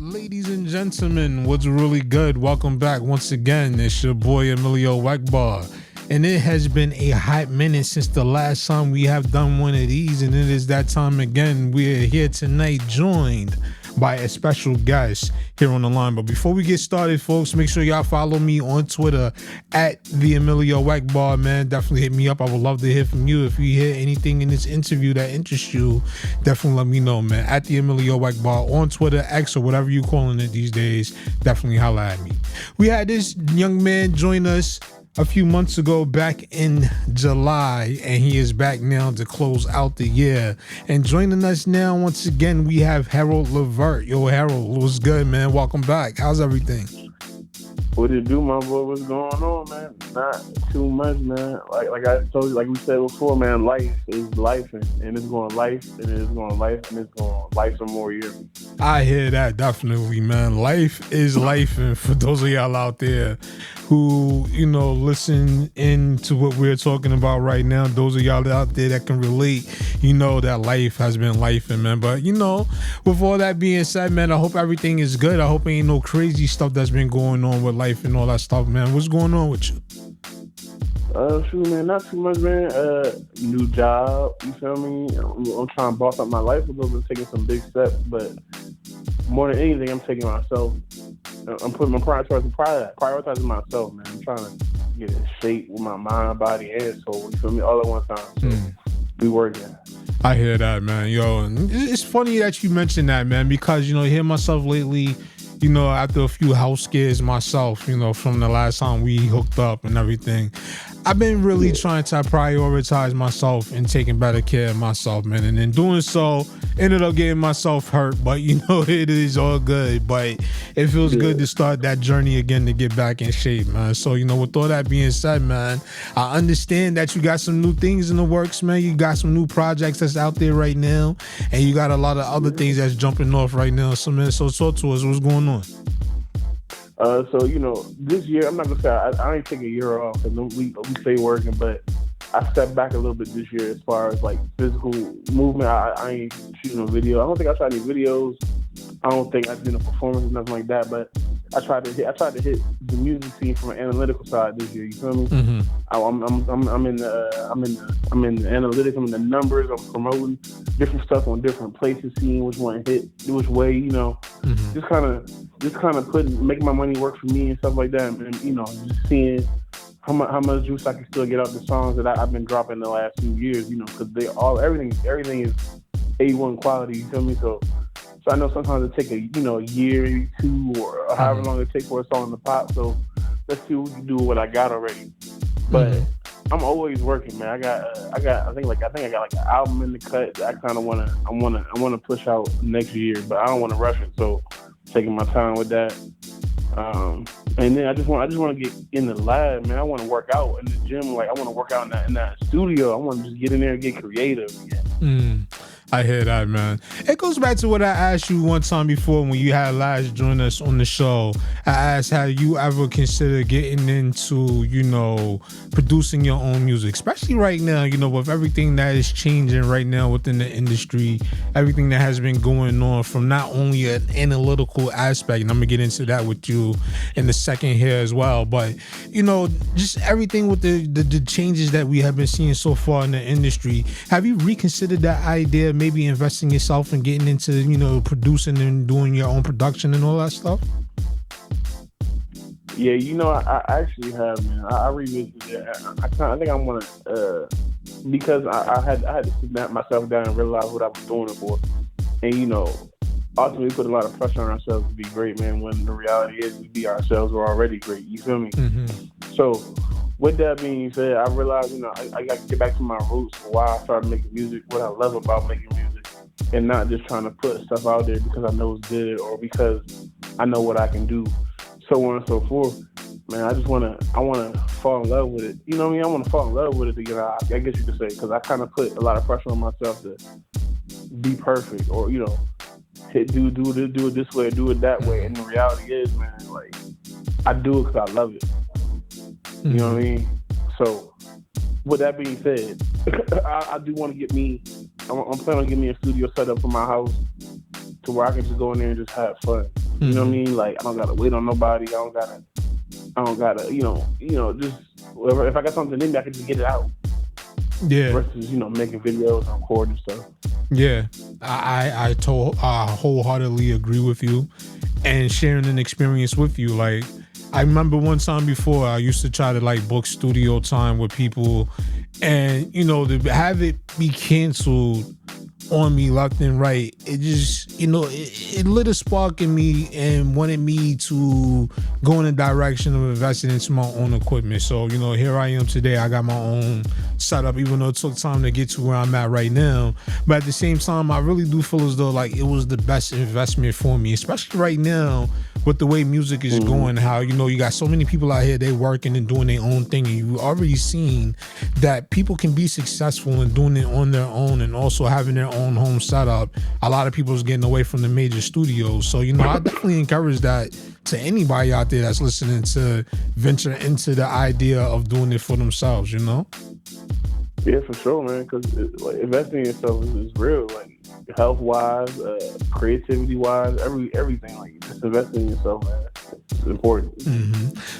Ladies and gentlemen, what's really good? Welcome back once again. It's your boy EMillio EgBar. And it has been a hot minute since the last time we have done one of these, and it is that time again. We're here tonight joined by a special guest here on the line. But before we get started, folks, make sure y'all follow me on Twitter at the EMillio EgBar, man. Definitely hit me up. I would love to hear from you. If you hear anything in this interview that interests you, definitely let me know, man. At the EMillio EgBar on Twitter, X, or whatever you calling it these days. Definitely holla at me. We had this young man join us a few months ago back in July, and he is back now to close out the year. And joining us now once again, we have Harold Levert. Yo, Harold, what's good, man? Welcome back. How's everything? What it do, my boy? What's going on, man? Not too much, man. Like I told you, like we said before, man, life is life, and it's going life, and it's going life, and it's going life some more years. I hear that, definitely, man. Life is life, and for those of y'all out there who, listen into what we're talking about right now, those of y'all out there that can relate, that life has been life, man. But, with all that being said, man, I hope everything is good. I hope ain't no crazy stuff that's been going on with life and all that stuff, man. What's going on with you? Shoot, man, not too much, man. New job, you feel me? I'm trying to boss up my life a little bit, taking some big steps, but more than anything, I'm taking myself. I'm putting my prioritizing myself, man. I'm trying to get in shape with my mind, body, and soul, you feel me? All at one time. So we working. I hear that, man. Yo, and it's funny that you mentioned that, man, because, here myself lately, after a few house scares myself, from the last time we hooked up and everything, I've been really trying to prioritize myself and taking better care of myself, man. And in doing so, ended up getting myself hurt, but it is all good. But it feels good to start that journey again to get back in shape, man. So, with all that being said, man, I understand that you got some new things in the works, man. You got some new projects that's out there right now, and you got a lot of other things that's jumping off right now. So, man, so talk to us. What's going on? This year, I'm not going to say I ain't take a year off because we stay working, but I stepped back a little bit this year as far as, like, physical movement. I ain't shooting a video. I don't think I shot any videos. I don't think I did a performance or nothing like that, but I tried to hit the music scene from an analytical side this year. You feel me? Mm-hmm. I'm in the analytics. I'm in the numbers. I'm promoting different stuff on different places, seeing which one hit, which way. Just kind of making my money work for me and stuff like that, and just seeing how much juice I can still get out the songs that I've been dropping the last few years. Because everything is A1 quality. You feel me? So I know sometimes it take a year, maybe two, or however long it takes for a song to pop. So let's see what we can do with what I got already. But I'm always working, man. I think I got like an album in the cut that I kind of wanna push out next year, but I don't want to rush it. So taking my time with that. And then I just want to get in the lab, man. I want to work out in the gym. Like I want to work out in that studio. I want to just get in there and get creative again. I hear that, man. It goes back to what I asked you one time before when you had last join us on the show. I asked, have you ever considered getting into, producing your own music, especially right now, with everything that is changing right now within the industry, everything that has been going on from not only an analytical aspect, and I'm gonna get into that with you in a second here as well, but just everything with the changes that we have been seeing so far in the industry. Have you reconsidered that idea? Maybe investing yourself and getting into, producing and doing your own production and all that stuff? Yeah, I actually have, man. I revisited it. I think I'm going to, because I had to sit myself down and realize what I was doing it for. And, ultimately put a lot of pressure on ourselves to be great, man, when the reality is we be ourselves, we're already great. You feel me? Mm-hmm. So, with that being said, I realized, I got to get back to my roots, why I started making music, what I love about making music, and not just trying to put stuff out there because I know it's good or because I know what I can do, so on and so forth. Man, I want to fall in love with it. You know what I mean? I want to fall in love with it again, I guess you could say, because I kind of put a lot of pressure on myself to be perfect or, do it this way or do it that way. And the reality is, man, like, I do it because I love it. You know what I mean? So, with that being said, I do want to get me, I'm planning on getting me a studio set up for my house to where I can just go in there and just have fun. You know what I mean? Like, I don't gotta wait on nobody. I don't gotta, just whatever. If I got something in me, I can just get it out. Yeah. Versus, making videos and recording stuff. Yeah. I wholeheartedly agree with you, and sharing an experience with you. Like, I remember one time before, I used to try to like book studio time with people, and to have it be canceled on me left and right, it just it lit a spark in me and wanted me to go in the direction of investing into my own equipment. So here I am today. I got my own setup, even though it took time to get to where I'm at right now. But at the same time, I really do feel as though like it was the best investment for me, especially right now with the way music is going. How you got so many people out here, they working and doing their own thing, and you've already seen that people can be successful in doing it on their own and also having their own home setup. A lot of people is getting away from the major studios. So I definitely encourage that to anybody out there that's listening to venture into the idea of doing it for themselves. Yeah, for sure, man. Because investing in yourself is real. Like, health wise, creativity wise, everything. Like, just investing in yourself, man. It's important.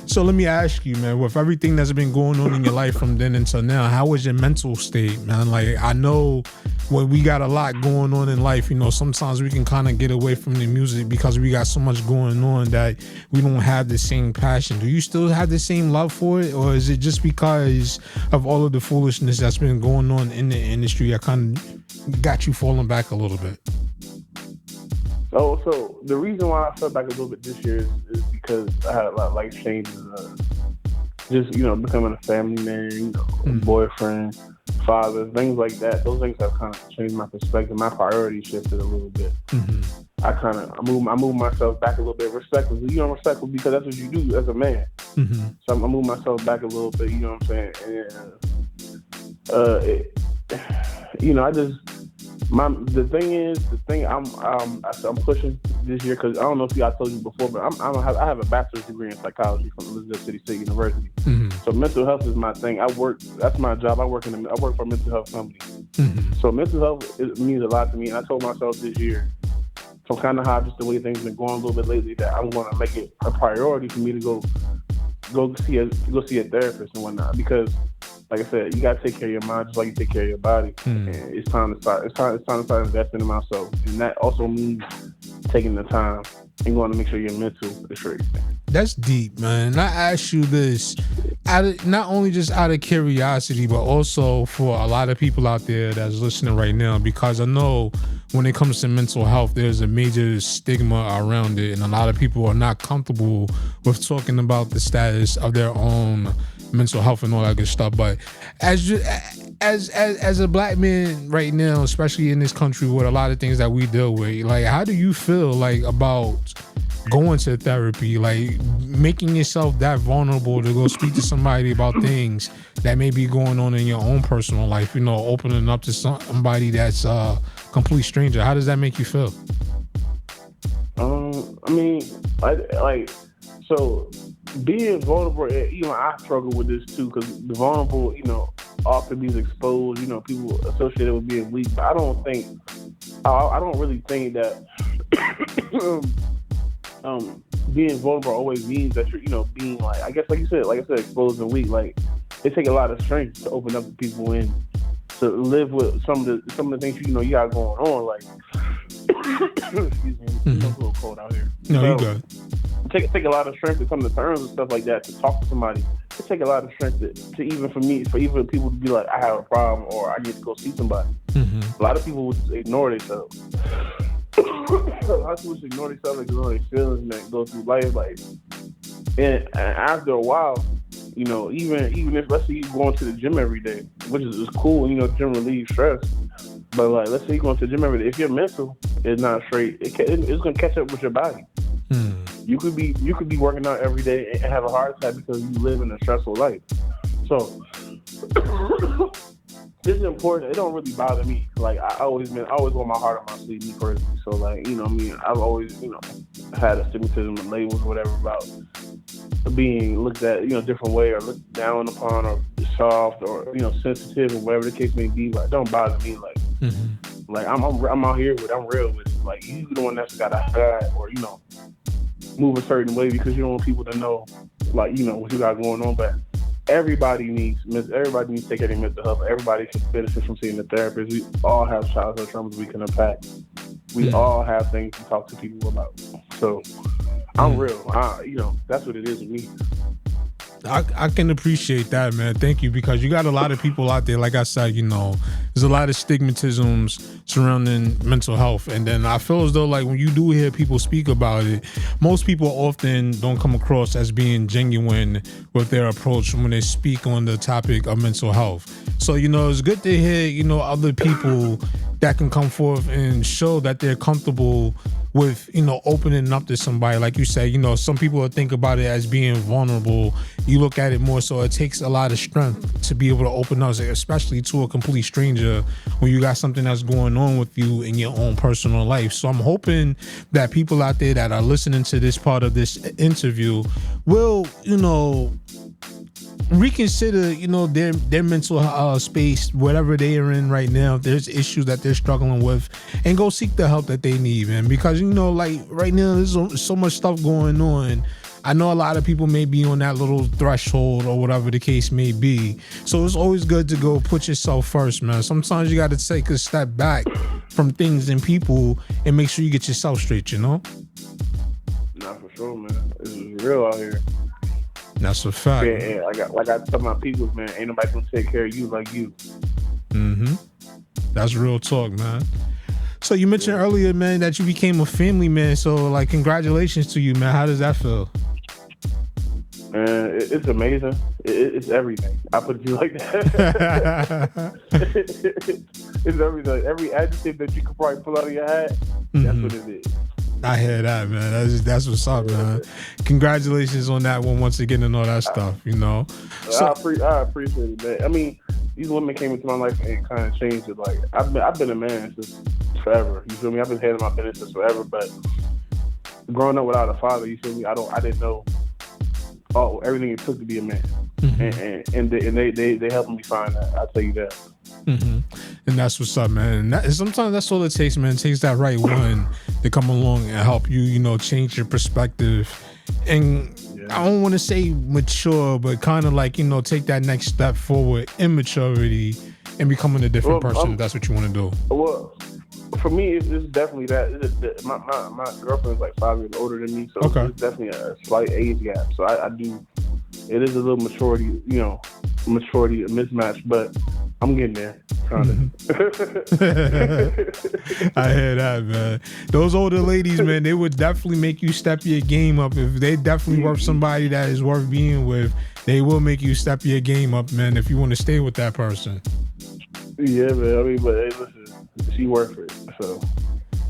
So let me ask you, man, with everything that's been going on in your life from then until now, how was your mental state, man? Like, I know when we got a lot going on in life, sometimes we can kind of get away from the music because we got so much going on that we don't have the same passion. Do you still have the same love for it, or is it just because of all of the foolishness that's been going on in the industry that kind of got you falling back a little bit? So the reason why I fell back a little bit this year is because I had a lot of life changes. Just becoming a family man, boyfriend, father, things like that. Those things have kind of changed my perspective. My priorities shifted a little bit. I moved myself back a little bit respectfully. Respectful because that's what you do as a man. So I moved myself back a little bit. You know what I'm saying? And the thing I'm pushing this year, because I don't know if I told you before, but I have a bachelor's degree in psychology from Elizabeth City State University. So mental health is my thing. That's my job. I work for a mental health company. So mental health means a lot to me. And I told myself this year, from kind of how just the way things been going a little bit lately, that I'm going to make it a priority for me to go see a therapist and whatnot, because, like I said, you gotta take care of your mind just like you take care of your body. And it's time to start investing in myself, and that also means taking the time and going to make sure your mental is straight. That's deep, man. I ask you this not only just out of curiosity, but also for a lot of people out there that's listening right now, because I know when it comes to mental health, there's a major stigma around it, and a lot of people are not comfortable with talking about the status of their own mental health and all that good stuff. But as a black man right now, especially in this country with a lot of things that we deal with, like, how do you feel like about going to therapy, like making yourself that vulnerable to go speak to somebody about things that may be going on in your own personal life, opening up to somebody that's a complete stranger? How does that make you feel? So being vulnerable, I struggle with this too, because the vulnerable, often be exposed, people associated with being weak. But I don't really think that being vulnerable always means that you're, being like I said, exposed and weak. Like, it takes a lot of strength to open up to people and to live with some of the things you got going on. Like, excuse me, it's a little cold out here. No, you good. Take a lot of strength to come to terms and stuff like that, to talk to somebody. It take a lot of strength to even for people to be like, I have a problem, or I need to go see somebody. A lot of people would just ignore themselves. A lot of people just ignore themselves, ignore their feelings, man, go through life like. And after a while, even if, let's say, you going to the gym every day, which is cool, gym relieves stress. But like, let's say you're going to the gym every day, if your mental is not straight, it's gonna catch up with your body. You could be working out every day and have a heart attack because you live in a stressful life. So this is important. It don't really bother me. Like, I always want my heart on my sleeve, me personally. So like, I've always, had astigmatism and labels or whatever about being looked at, different way, or looked down upon, or soft, or, sensitive, or whatever the case may be. Like, don't bother me. Like, like I'm out here with it. I'm real with it. Like, you the one that's got a guy, or, move a certain way because you don't want people to know, like, you know, what you got going on. But everybody needs to take care of their mental health. Everybody should benefit from seeing a therapist. We all have childhood traumas we can unpack. We all have things to talk to people about. So I'm real. You know, that's what it is with me. I can appreciate that, man. Thank you, because you got a lot of people out there, like I said, you know, there's a lot of stigmatisms surrounding mental health. And then I feel as though, like, when you do hear people speak about it, most people often don't come across as being genuine with their approach when they speak on the topic of mental health. So, you know, it's good to hear, you know, other people that can come forth and show that they're comfortable with, you know, opening up to somebody. Like you say, you know, some people think about it as being vulnerable. You look at it more so it takes a lot of strength to be able to open up, especially to a complete stranger when you got something that's going on with you in your own personal life. So I'm hoping that people out there that are listening to this part of this interview will, you know, reconsider, you know, their mental space, whatever they are in right now. If there's issues that they're struggling with, and go seek the help that they need, man. Because, you know, like right now there's so much stuff going on. I know a lot of people may be on that little threshold or whatever the case may be. So it's always good to go put yourself first, man. Sometimes you got to take a step back from things and people and make sure you get yourself straight, you know? Nah, for sure, man. This is real out here. That's a fact. Yeah, like I tell my people, man, ain't nobody gonna take care of you like you. That's real talk, man. So you mentioned earlier, man, that you became a family man. So, like, congratulations to you, man. How does that feel? Man, it's amazing. It's everything. I put it to you like that. It's everything. Every adjective that you could probably pull out of your hat, that's what it is. I hear that, man. That's what's up, man. Congratulations on that one once again and all that stuff, you know. So, I appreciate it, man. I mean, these women came into my life and kind of changed it. Like, I've been a man since forever. You feel me? I've been handling my business since forever, but growing up without a father, you feel me? I didn't know everything it took to be a man, and they helped me find that. I'll tell you that. And that's what's up, man. And sometimes that's all it takes, man. It takes that right one to come along and help you, you know, change your perspective. And I don't want to say mature, but kind of like, you know, take that next step forward in maturity and becoming a different person if that's what you want to do. Well, for me, it's definitely that. My girlfriend's like 5 years older than me, so it's definitely a slight age gap. So I do. It is a little maturity mismatch, but I'm getting there. I hear that, man. Those older ladies, man, they would definitely make you step your game up. If they definitely worth somebody that is worth being with, they will make you step your game up, man, if you want to stay with that person. Yeah, man. I mean, but hey, listen, she worth it, so.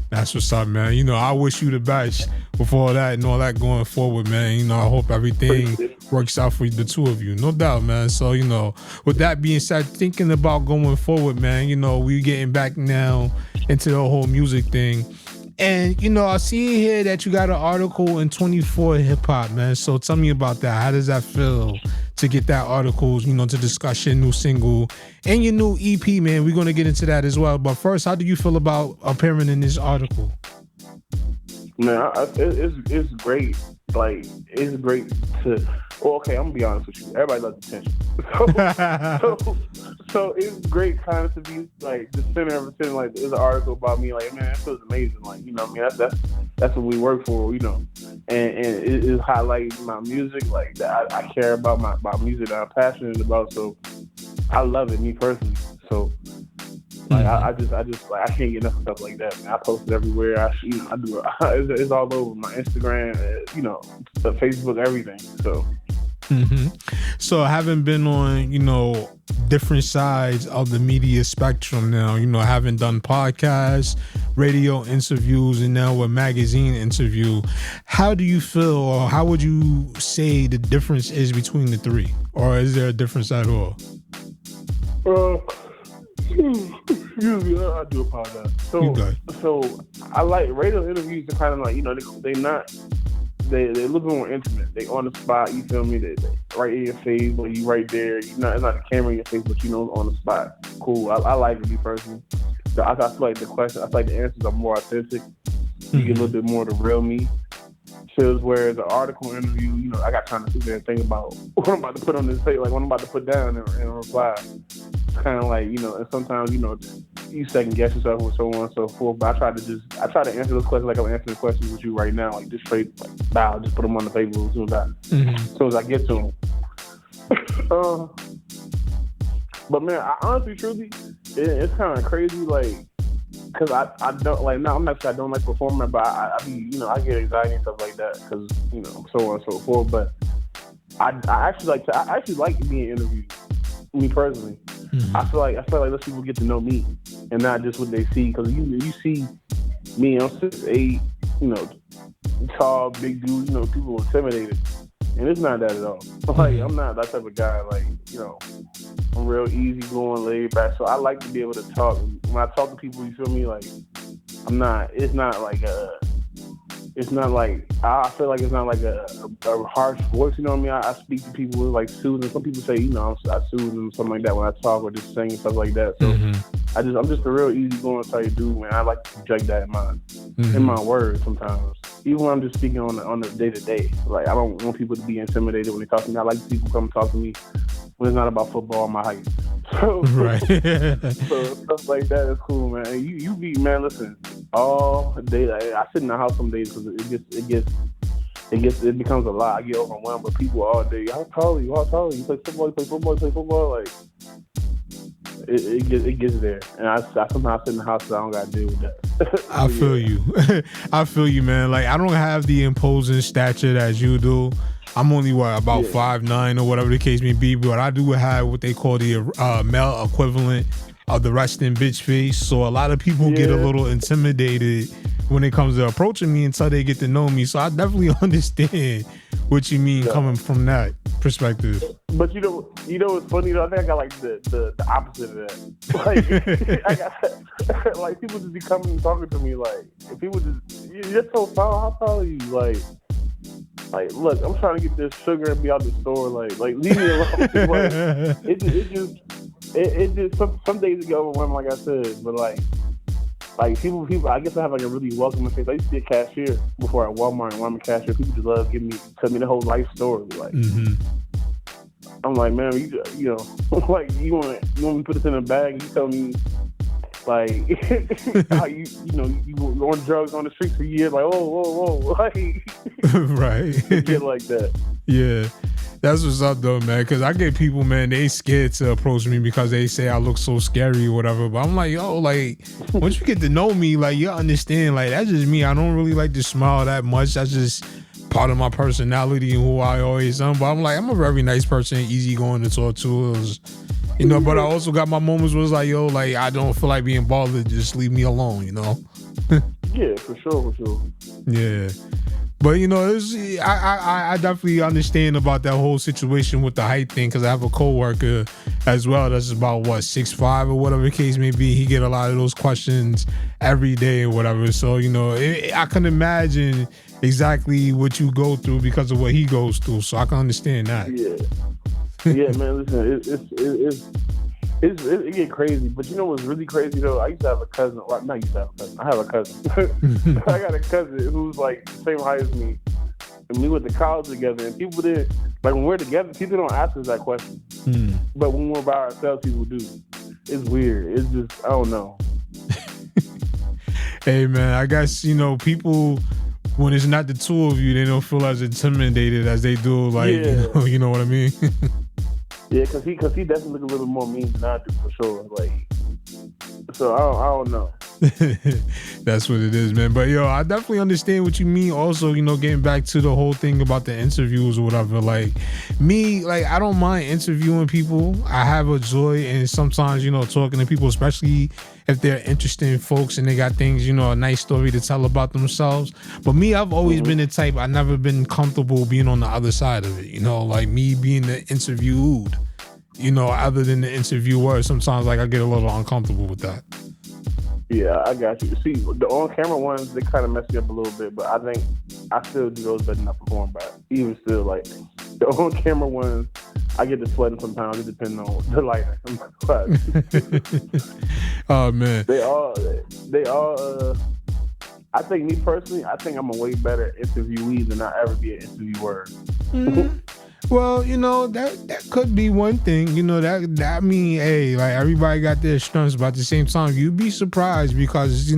That's what's up, man. You know, I wish you the best with all that and all that going forward, man. You know, I hope everything works out for the two of you. No doubt, man. So, you know, with that being said, thinking about going forward, man, you know, we getting back now into the whole music thing. And, you know, I see here that you got an article in 24 Hip Hop, man. So tell me about that. How does that feel to get that article, you know, to discuss your new single and your new EP, man? We're going to get into that as well. But first, how do you feel about appearing in this article? Man, it's great. Like, it's great to... Well, okay, I'm going to be honest with you. Everybody loves attention. So it's great kind of to be, like, the center of attention. Like, there's an article about me. Like, man, that feels amazing. Like, you know what I mean? That's what we work for, you know. And it is highlighting my music. Like, that I care about my music that I'm passionate about. So I love it, me personally. So... Like I just like I can't get enough of stuff like that, man. I post it everywhere. I do it. It's all over my Instagram, you know, Facebook, everything. So. So having been on, you know, different sides of the media spectrum now, you know, having done podcasts, radio interviews, and now a magazine interview, how do you feel, or how would you say the difference is between the three, or is there a difference at all? Excuse me, I do apologize. So I like radio interviews. Are kind of like, you know, they're a little bit more intimate. They on the spot. You feel me? They right in your face, but you right there. It's not a camera in your face, but you know, on the spot. Cool. I like it, me personally. So I feel like the answers are more authentic. You get a little bit more of the real me. to where the article interview, you know, I got time to sit there and think about what I'm about to put on this tape, like what I'm about to put down and reply. It's kind of like, you know, and sometimes, you know, you second guess yourself and so on and so forth. But I try to answer those questions like I'm answering questions with you right now, like just straight, like, bow, just put them on the paper as soon as I get to them. But man, I honestly, truly, it's kind of crazy, like, cause I don't like. No, I'm not saying I don't like performing, but I be, you know, I get anxiety and stuff like that, cause, you know, so on and so forth. But I actually like being interviewed. Me personally, I feel like let people get to know me and not just what they see. Cause you see me, I'm 6'8", you know, tall, big dude. You know, people are intimidated, and it's not that at all. Like, I'm not that type of guy. Like, you know, I'm real easy going, laid back. So I like to be able to talk. When I talk to people, you feel me? Like, it's not like I feel like it's not like a harsh voice, you know what I mean? I speak to people with like soothing. Some people say, you know, I soothe them, something like that when I talk or just sing and stuff like that. So I'm just a real easy going type dude, man. I like to project that in my words sometimes. Even when I'm just speaking on the day to day. Like, I don't want people to be intimidated when they talk to me. I like people come talk to me when it's not about football or my height. So, right. So stuff like that is cool, man. You be, man, listen, all day. I sit in the house some days because it becomes a lot. I get overwhelmed with people all day. How tall are you? How tall are you? You play football? You play football? You play football? Like, it gets there. And I sometimes sit in the house because I don't got to deal with that. I feel you. I feel you, man. Like, I don't have the imposing stature that you do. I'm only, about 5'9" or whatever the case may be, but I do have what they call the male equivalent of the resting bitch face. So a lot of people get a little intimidated when it comes to approaching me until they get to know me. So I definitely understand what you mean coming from that perspective. But you know what's funny though? I think I got like the opposite of that. Like, I got like people just be coming and talking to me, like, if people just, you're so tall, how tall are you? Like, look, I'm trying to get this sugar and be out the store. Like leave me alone. Like, it just some days ago when, like I said, but like people, I guess I have like a really welcoming face. I used to be a cashier before at Walmart, and when I'm a cashier, people just love tell me the whole life story. Like, I'm like, man, you know, like, you want me to put this in a bag? And you tell me, like, how you were on drugs on the streets for years, like, whoa, like, right, get like that. Yeah, that's what's up though, man. Because I get people, man, they scared to approach me because they say I look so scary or whatever. But I'm like, yo, like, once you get to know me, like, you understand, like, that's just me. I don't really like to smile that much. That's just part of my personality and who I always am. But I'm like, I'm a very nice person, easygoing to talk to. You know, but I also got my moments where it's like, yo, like, I don't feel like being bothered. Just leave me alone, you know? Yeah, for sure. Yeah. But, you know, I definitely understand about that whole situation with the height thing, because I have a coworker as well that's about, 6'5" or whatever the case may be. He get a lot of those questions every day or whatever. So, you know, I can imagine exactly what you go through because of what he goes through. So I can understand that. Yeah, man, listen, it get crazy. But you know what's really crazy, though? I used to have a cousin. Well, not used to have a cousin. I have a cousin. I got a cousin who's like the same height as me. And we went to college together. And people did, like, when we're together, people don't ask us that question. But when we're by ourselves, people do. It's weird. It's just, I don't know. Hey, man, I guess, you know, people, when it's not the two of you, they don't feel as intimidated as they do, like, you know what I mean? Yeah, cause he definitely look a little more mean than I do, for sure. Like, so I don't know. That's what it is, man. But yo, I definitely understand what you mean. Also, you know, getting back to the whole thing about the interviews or whatever. Like, me, like, I don't mind interviewing people. I have a joy, and sometimes, you know, talking to people, especially if they're interesting folks and they got things, you know, a nice story to tell about themselves. But me, I've always been the type, I've never been comfortable being on the other side of it. You know, like me being the interviewed, you know, other than the interviewer. Sometimes, like, I get a little uncomfortable with that. Yeah, I got you. See, the on-camera ones, they kind of mess you up a little bit, but I think I still do those better than I perform by. Even still, like, the on-camera ones, I get to sweating sometimes. It depends on the lighting. Oh, man. They all I think me personally, I think I'm a way better interviewee than I ever be an interviewer. Mm. Well, that could be one thing. That mean, hey, like everybody got their strengths, but at the same time, you'd be surprised because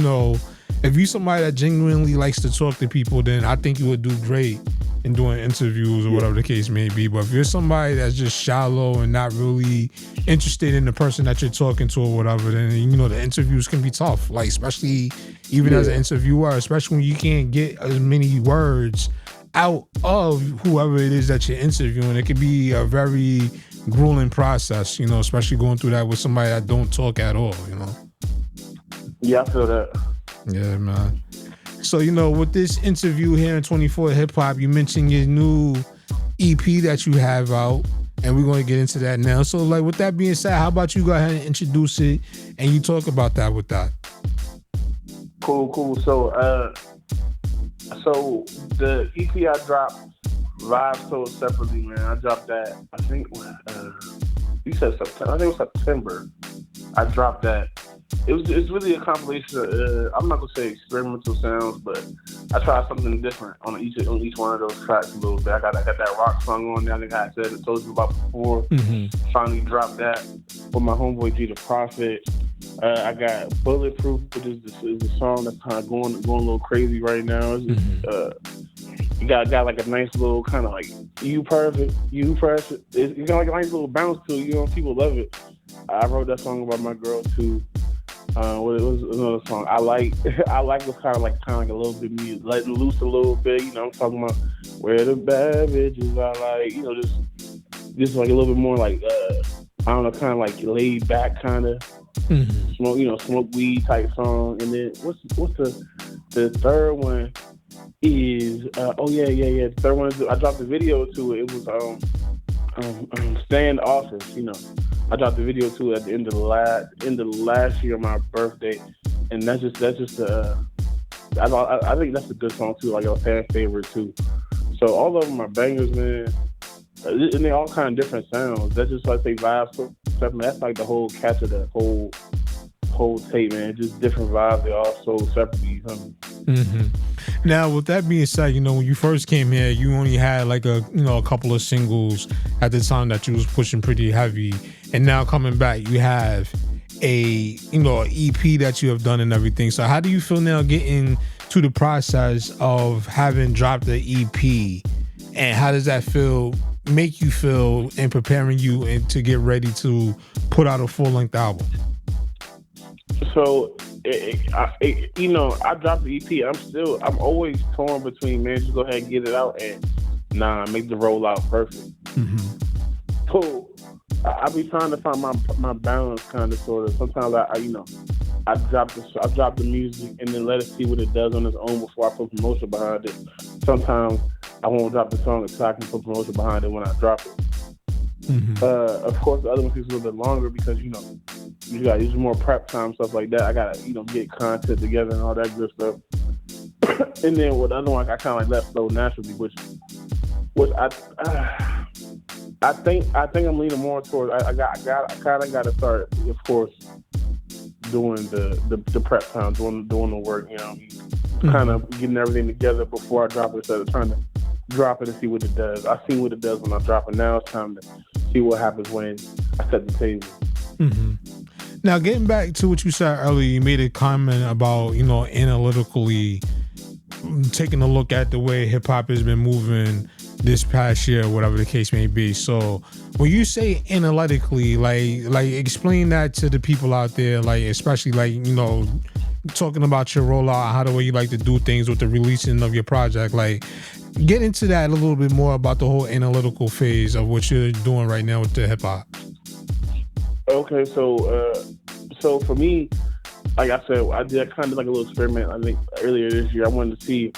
if you somebody that genuinely likes to talk to people, then I think you would do great in doing interviews or whatever the case may be. But if you're somebody that's just shallow and not really interested in the person that you're talking to or whatever, then the interviews can be tough. Like especially even as an interviewer, especially when you can't get as many words out of whoever it is that you're interviewing. It can be a very grueling process, especially going through that with somebody that don't talk at all, Yeah, I feel that. Yeah, man. So, with this interview here in 24 Hip Hop, you mentioned your new EP that you have out, and we're going to get into that now. So, like, with that being said, how about you go ahead and introduce it and you talk about that with that? Cool. So the EP I dropped, Live Sold Separately, man. I dropped that, I think, you said September. I think it was September. I dropped that. It's really a compilation of, I'm not going to say experimental sounds, but I tried something different on each one of those tracks a little bit. I got that rock song on there. I think I said it, told you about before. Mm-hmm. Finally dropped that with my homeboy G the Prophet. I got Bulletproof, which is a song that's kind of going a little crazy right now. You got like a nice little kind of like you perfect. You got like a nice little bounce to it. People love it. I wrote that song about my girl too. What it was another song I like. I like was kind of like a little bit music, letting loose a little bit. I'm talking about where the bad bitches are like. Just like a little bit more like I don't know, kind of like laid back kind of. Mm-hmm. Smoke weed type song. And then what's the third one is the third one is I dropped the video to it. It was Stand Office. I dropped the video to it at the end of the last year of my birthday, and that's just I think that's a good song too, like a fan favorite too. So all of them are bangers, man. And they all kind of different sounds. That's just like they vibe stuff. That's like the whole catch of the whole tape, man. Just different vibes. They all sold separately. Mm-hmm. Now, with that being said, when you first came here, you only had like a couple of singles at the time that you was pushing pretty heavy, and now coming back, you have a EP that you have done and everything. So, how do you feel now getting to the process of having dropped the EP, and how does that make you feel in preparing you and to get ready to put out a full-length album? So, I dropped the EP. I'm always torn between, man, just go ahead and get it out and make the rollout perfect. Mm-hmm. So, I be trying to find my balance, kind of, sort of. Sometimes I drop the music and then let it see what it does on its own before I put promotion behind it. Sometimes I won't drop the song until I can put promotion behind it when I drop it. Mm-hmm. Of course, the other one takes a little bit longer because you got to use more prep time, stuff like that. I gotta get content together and all that good stuff. And then with the other one, I kind of like let flow naturally, which I think I'm leaning more towards. I kind of got to start, of course, doing the prep time, doing the work. Kind of getting everything together before I drop it instead of trying to drop it and see what it does. I've seen what it does when I drop it. Now it's time to see what happens when I set the table. Mm-hmm. Now, getting back to what you said earlier, you made a comment about, analytically taking a look at the way hip hop has been moving this past year, whatever the case may be. So when you say analytically, like explain that to the people out there, like especially talking about your rollout, how the way you like to do things with the releasing of your project, like get into that a little bit more about the whole analytical phase of what you're doing right now with the hip hop. Okay, so for me, like I said, I did kind of like a little experiment. I think earlier this year, I wanted to see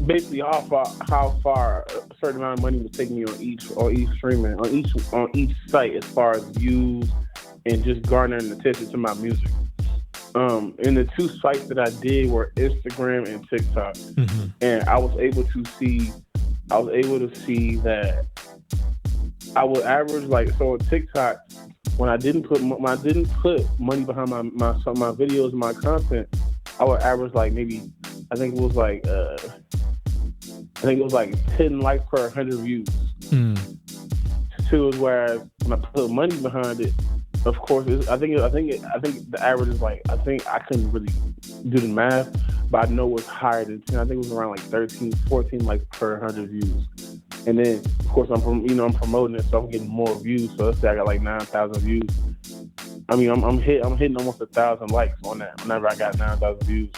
basically how far a certain amount of money would take me on each streaming on each site as far as views and just garnering attention to my music. And the two sites that I did were Instagram and TikTok, and I was able to see that I would average on TikTok, when I didn't put money behind my videos and my content, I would average like maybe, I think it was like 10 likes per 100 views. Two is whereas when I put money behind it, of course, I think the average is like, I think I couldn't really do the math, but I know it's higher than 10. I think it was around like 13, 14 likes per 100 views. And then of course I'm promoting it, so I'm getting more views. So let's say I got like 9,000 views. I mean, I'm hitting almost 1,000 likes on that whenever I got 9,000 views.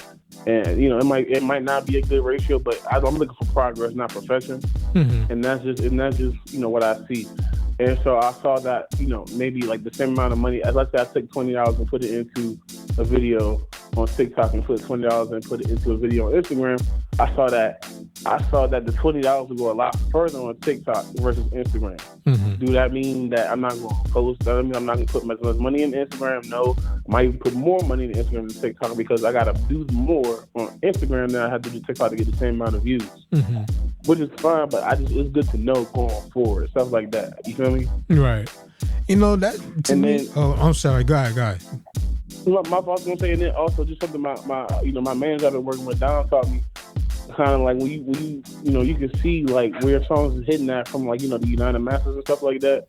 And it might not be a good ratio, but I'm looking for progress, not perfection. And that's just what I see. And so I saw that maybe like the same amount of money. As let's say I took $20 and put it into a video on TikTok and put $20 and put it into a video on Instagram. I saw that the $20 would go a lot further on TikTok versus Instagram. Do that mean that I'm not going to post? Does that mean I'm not going to put as much money in Instagram? No. I might even put more money in Instagram than TikTok because I got to do more on Instagram than I have to do TikTok to get the same amount of views. Which is fine, but it's good to know going forward, stuff like that. You feel me? Right. That to and me. Then, oh, I'm sorry. Go ahead. My boss was gonna say, and then also just something my manager I've been working with, Don, taught me. Kind of like when you can see like where songs is hitting at from like the United Masters and stuff like that.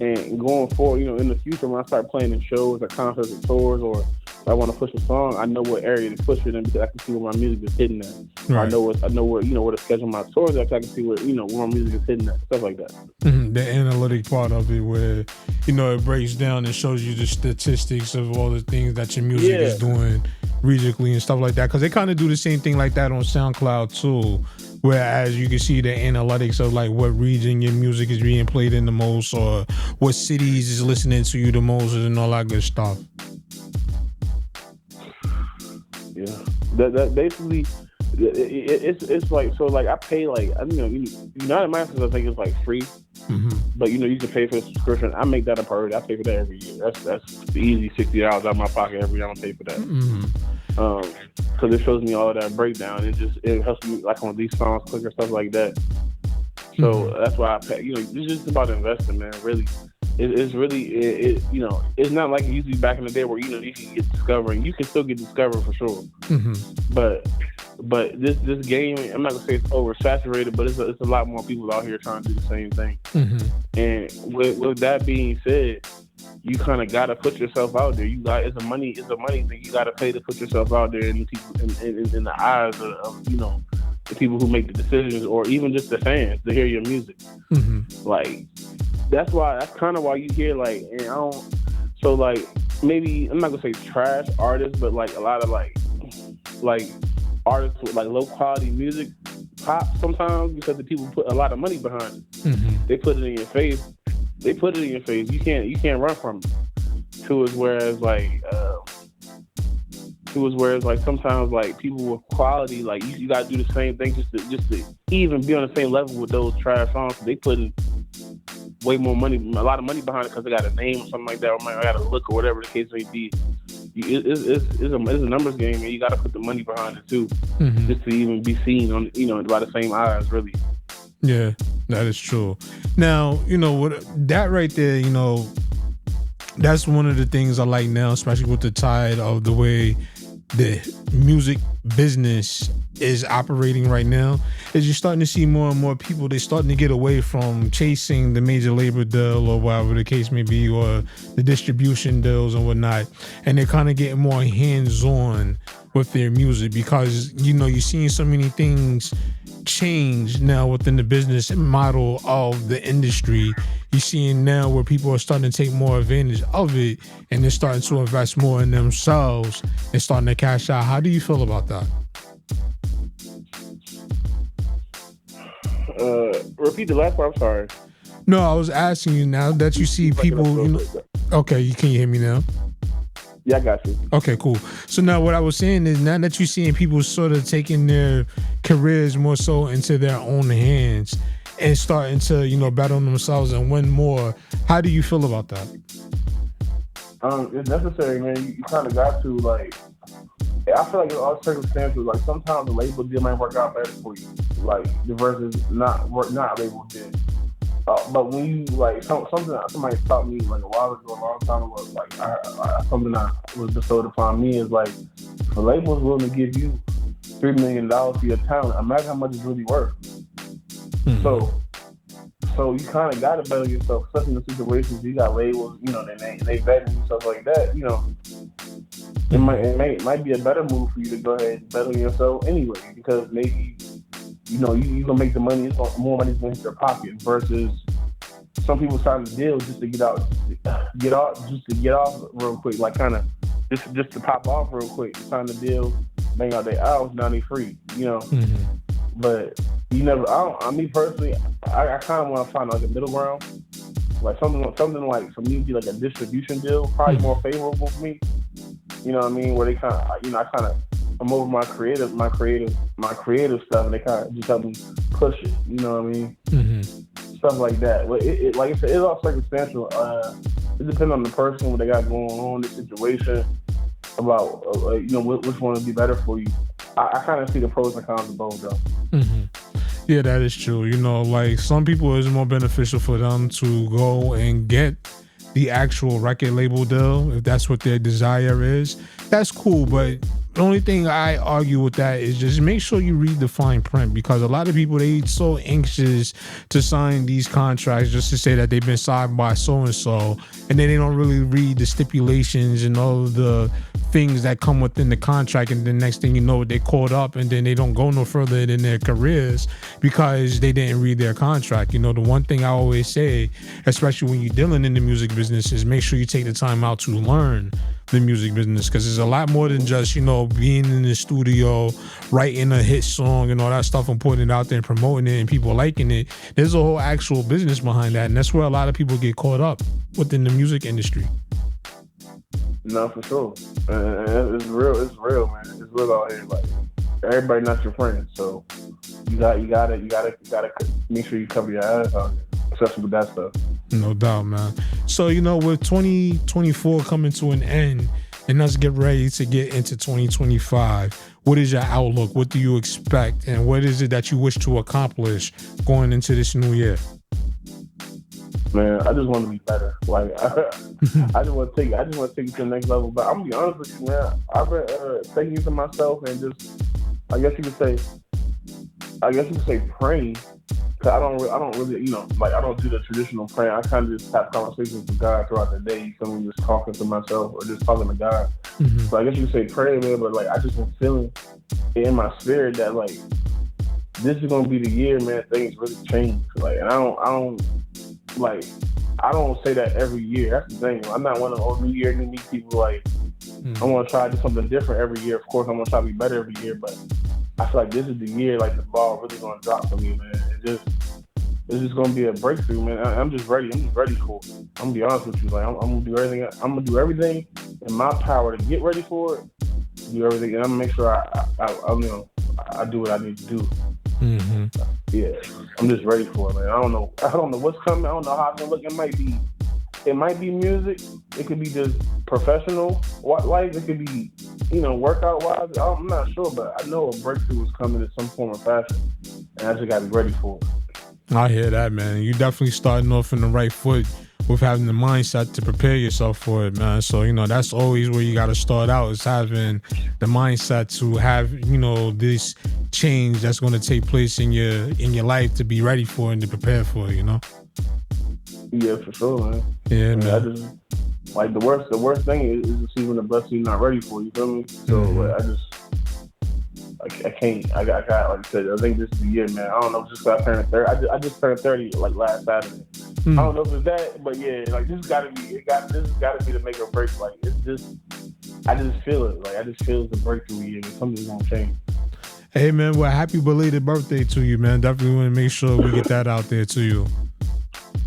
And going forward, in the future when I start playing in shows or concerts or tours, or if I want to push a song, I know what area to push it in because I can see where my music is hitting at. Right. I know where where to schedule my tours at. I can see where where my music is hitting at, stuff like that. The analytic part of it, where it breaks down and shows you the statistics of all the things that your music is doing regionally and stuff like that, because they kind of do the same thing like that on SoundCloud too, whereas you can see the analytics of like what region your music is being played in the most, or what cities is listening to you the most, and all that good stuff. Yeah, that basically it's like, so like I pay like United Masters I think is like free. But you can pay for the subscription. I make that a priority. I pay for that every year. That's the easy $60 out of my pocket every year. I'm gonna pay for that. Because it shows me all of that breakdown. It helps me like on these songs quicker, stuff like that. So that's why I pay. It's just about investing, man. Really, it's really it's not like it used to be back in the day where you can get discovered. You can still get discovered for sure. But this game, I'm not gonna say it's oversaturated, but it's a lot more people out here trying to do the same thing. And with that being said, you kind of gotta put yourself out there. It's a money thing. You gotta pay to put yourself out there in the eyes of the people who make the decisions, or even just the fans to hear your music. Like that's kind of why you hear like, and I don't. So like maybe I'm not gonna say trash artists, but like a lot of like artists with like low quality music pop sometimes because the people put a lot of money behind it. They put it in your face. You can't run from it. To is whereas like sometimes like people with quality, like you gotta do the same thing just to even be on the same level with those trash songs. They put in way more money, a lot of money behind it because they got a name or something like that, or I got a look or whatever the case may be. It's a numbers game, and you got to put the money behind it too, just to even be seen on by the same eyes, really. Yeah, that is true. Now what that right there, that's one of the things I like now, especially with the tide of the way the music business is operating right now, is you're starting to see more and more people, they're starting to get away from chasing the major label deal or whatever the case may be, or the distribution deals and whatnot, and they're kind of getting more hands-on with their music because you're seeing so many things change now within the business model of the industry. You're seeing now where people are starting to take more advantage of it, and they're starting to invest more in themselves and starting to cash out. How do you feel about that? Repeat the last part. I'm sorry. No, I was asking you, now that you see people. Okay, can you hear me now? Yeah, I got you. Okay, cool. So now what I was saying is, now that you're seeing people sort of taking their careers more so into their own hands and starting to, bet on themselves and win more, how do you feel about that? It's necessary, man. You kind of got to, like, I feel like in all circumstances, like sometimes the label deal might work out better for you, like versus not label deal. But when you like something that somebody taught me like a while ago, a long time ago, like something that was bestowed upon me is like, if a label's willing to give you $3 million for your talent, imagine how much it's really worth. Mm-hmm. So you kind of got to better yourself, especially in the situations you got labels, they vetting you, stuff like that. It might be a better move for you to go ahead and better yourself anyway, because maybe you gonna make the money. More money's gonna hit your pocket versus some people sign the deal just to get off real quick, like kind of just to pop off real quick. Sign the deal, bang out their hours, now they free. Mm-hmm. But you never. Me personally, I kind of want to find like a middle ground, like something like for me to be like a distribution deal, probably more favorable for me. You know what I mean? Where they kind of, I'm over my creative stuff, and they kind of just help me push it. You know what I mean? Mm-hmm. Stuff like that. But it like I said, it's all circumstantial. It depends on the person, what they got going on, the situation, about which one would be better for you. I kind of see the pros and cons of both, though. Mm-hmm. Yeah, that is true. Like some people, it's more beneficial for them to go and get the actual record label deal if that's what their desire is. That's cool, but the only thing I argue with that is just make sure you read the fine print, because a lot of people, they so anxious to sign these contracts just to say that they've been signed by so-and-so, and then they don't really read the stipulations and all of the things that come within the contract, and the next thing you know, they're caught up, and then they don't go no further in their careers because they didn't read their contract. The one thing I always say, especially when you're dealing in the music business, is make sure you take the time out to learn the music business, because there's a lot more than just being in the studio, writing a hit song and all that stuff and putting it out there and promoting it and people liking it. There's a whole actual business behind that, and that's where a lot of people get caught up within the music industry. No, for sure. It's real, man. It's real out here. Like, everybody not your friend, so you gotta make sure you cover your ass out here, especially with that stuff. No doubt, man. So, with 2024 coming to an end and us get ready to get into 2025, what is your outlook? What do you expect? And what is it that you wish to accomplish going into this new year? Man, I just want to be better. Like, I just want to take it to the next level. But I'm gonna be honest with you, man. I've been taking it to myself and just, I guess you could say praying. Cause I don't really, like, I don't do the traditional praying. I kind of just have conversations with God throughout the day. You feel me? Just talking to myself or just talking to God. Mm-hmm. So I guess you could say praying, man. But like, I just been feeling in my spirit that like this is gonna be the year, man. Things really change. Like, and I don't say that every year. That's the thing. I'm not one of those New Year, New Me people. Like, I want to try to do something different every year. Of course, I'm gonna try to be better every year, but I feel like this is the year, like, the ball really gonna drop for me, man. It's just gonna be a breakthrough, man. I'm just ready. I'm just ready for it. I'm gonna be honest with you. Like, I'm gonna do everything. I'm gonna do everything in my power to get ready for it. Do everything, and I'm gonna make sure I do what I need to do. Mm-hmm. Yeah, I'm just ready for it, man. I don't know what's coming. I don't know how it's gonna look. It might be music. It could be just professional life. It could be, workout wise. I'm not sure, but I know a breakthrough is coming in some form or fashion, and I just gotta be ready for it. I hear that, man. You definitely starting off in the right foot with having the mindset to prepare yourself for it, man. So, that's always where you got to start out, is having the mindset to have, this change that's going to take place in your life, to be ready for it and to prepare for it, Yeah, for sure, man. Yeah, man. I just, like, the worst thing is to see when the blessing you're not ready for, you feel me? So, like, I can't. I got like I said, I think this is the year, man. I don't know, just got turned 30. I just turned 30 like last Saturday. I don't know if it's that, but yeah, like, this has gotta be the make or break. Like, it's just, I just feel it. Like, I just feel it's a breakthrough year. Something's gonna change. Hey, man, well, happy belated birthday to you, man. Definitely want to make sure we get that out there to you.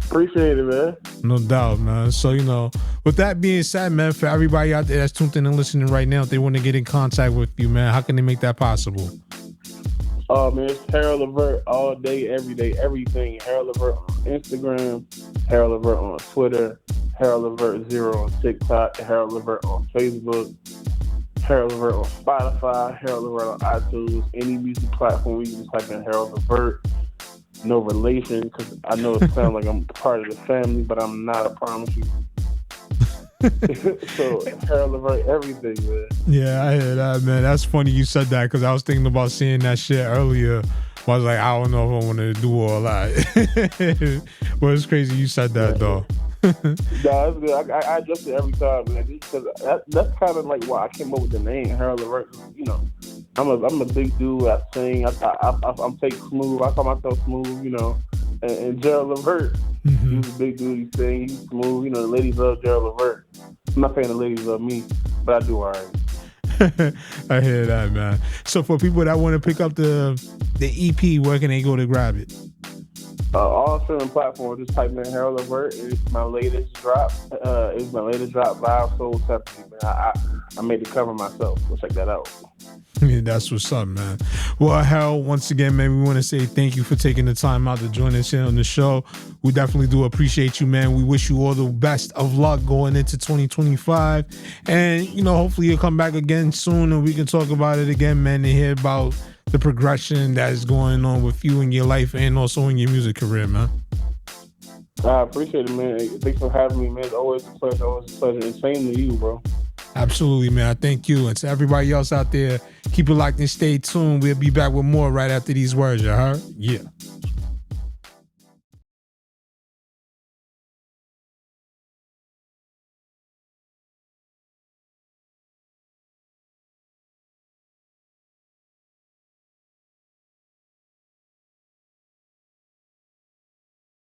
Appreciate it, man. No doubt, man. So, with that being said, man, for everybody out there that's tuned in and listening right now, if they want to get in contact with you, man, how can they make that possible? Oh, man, it's Harold Levert all day, every day, everything. Harold Levert on Instagram, Harold Levert on Twitter, Harold Levert 0 on TikTok, Harold Levert on Facebook, Harold Levert on Spotify, Harold Levert on iTunes, any music platform, you can just type in Harold Levert. no relation, because I know it sounds like I'm part of the family, but I'm not, I promise you. So Harold Levert, everything, man. Yeah, I hear that, man. That's funny you said that, because I was thinking about seeing that shit earlier. I was like, I don't know if I want to do all that. But it's crazy you said that, though. Nah, that's good. I adjust it every time, man. Just because that's kind of like why I came up with the name Harold Levert. You know, I'm a big dude. I sing. I'm fake smooth. I call myself smooth. You know, and Gerald Levert, he's a big dude. He sing. He's smooth. You know, the ladies love Gerald Levert. I'm not saying the ladies love me, but I do all right. I hear that, man. So for people that want to pick up the EP, where can they go to grab it? All streaming platforms. Just type in Harold Levert. It's my latest drop. Live, sold separately, man. I made the cover myself. So check that out. Yeah, that's what's up, man. Well, Harold, once again, man, we want to say thank you for taking the time out to join us here on the show. We definitely do appreciate you, man. We wish you all the best of luck going into 2025. And, you know, hopefully you'll come back again soon and we can talk about it again, man, and hear about the progression that is going on with you in your life and also in your music career, man. I appreciate it, man. Thanks for having me, man. It's always a pleasure. Always a pleasure. And same to you, bro. Absolutely, man. I thank you. And to everybody else out there, keep it locked and stay tuned. We'll be back with more right after these words, you heard? Yeah.